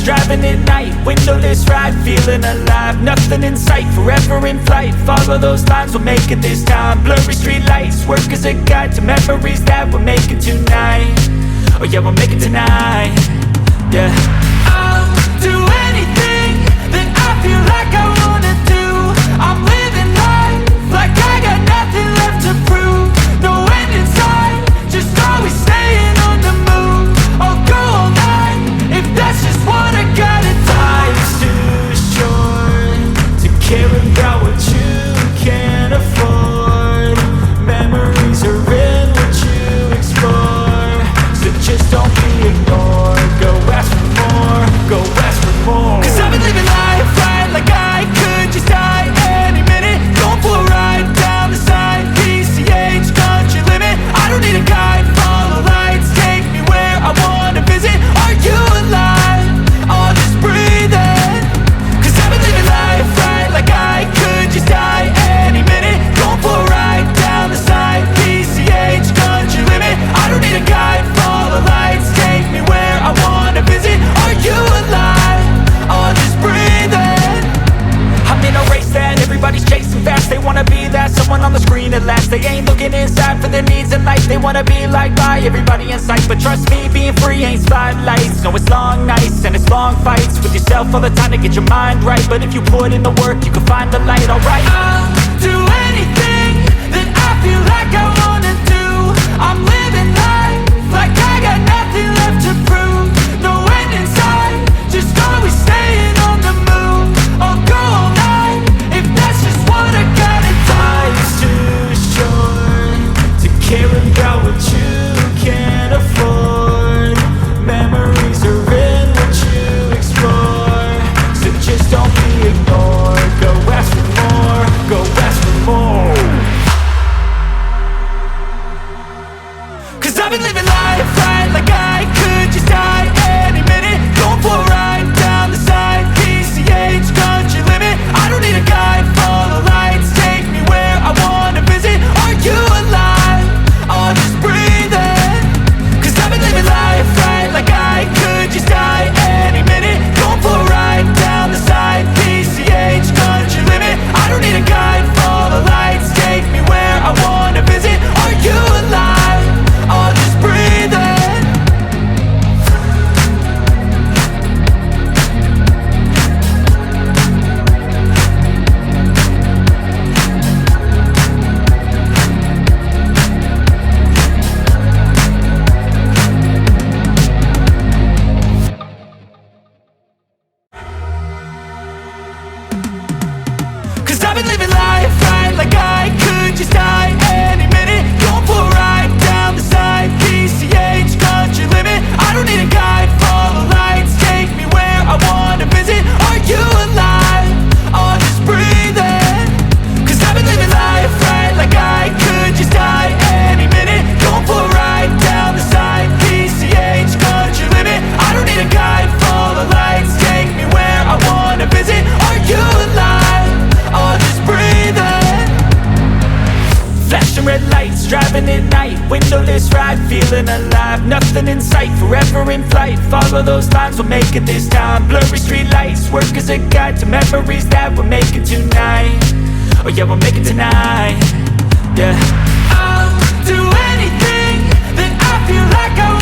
driving at night, windowless ride, feeling alive. Nothing in sight, forever in flight. Follow those lines, we'll make it this time. Blurry street lights, work as a guide to memories that we're making tonight. Oh yeah, we'll make it tonight. Yeah, I'll do anything that I feel like I wanna do. I'm living life like I got nothing left to prove. No end in sight, just always staying on the move. I'll go all night if that's just what I gotta do. Life's too short to care about what you can't afford. Memories are in what you explore, so just don't be ignored. Go ask for more, go ask for more. Cause I've been living life right like I could just die any minute. Going for a ride down the side, PCH, country limit. I don't need a guide, follow lights, take me where I wanna visit. Are you alive? Or just breathing? Cause I've been living life right like I could just die any minute. Going for a ride down the side, PCH, country limit. I don't need a guide, follow lights, take me where I wanna visit. Are you alive? Or just breathing? I'm in a race that everybody's chasing fast. They wanna be that someone on the screen at last. They ain't looking inside for their needs in life. They wanna be liked by everybody in sight. But trust me, being free ain't spotlights. No, it's long nights and it's long fights with yourself all the time to get your mind right. But if you put in the work, you can find the light, alright. I'll do anything that I feel like I wanna do. I'm living life like I got nothing left to prove. No end in sight, just always staying on the move. I'll go all night if that's just what I gotta do. Life's too short to care about what you can't afford. Memories are in what you explore, so just don't be ignored. Go ask for more, go ask for more. Cause I've been living life right like I could just die any minute. Going for a ride down the side, PCH, country limit. I don't need a guide, follow lights, take me where I wanna visit. Are you alive? Or just breathing? Cause I've been living life right like I could just die any minute. Going for a ride down the side, PCH, country limit. I don't need a guide, follow lights, take me where I wanna visit. Are you alive? Or just breathing? Cause I've been living life right like I could just die any minute. Going for a ride down the side, PCH, country limit. I don't need a guide, follow lights, take me where I wanna visit. Are you alive? Or just breathing? Cause I've been living life right like I could just die any minute. Going for a ride down the side, PCH, country limit. I don't need a guide, follow lights, take me where I wanna visit. Are you alive? Or just breathing? Flashing red lights, driving at night, windowless ride, feeling alive. Nothing in sight, forever in flight. Follow those lines, we'll make it this time. Blurry street lights, work as a guide to memories that we're making tonight. Oh yeah, we'll make it tonight. Yeah, I'll do anything that I feel like I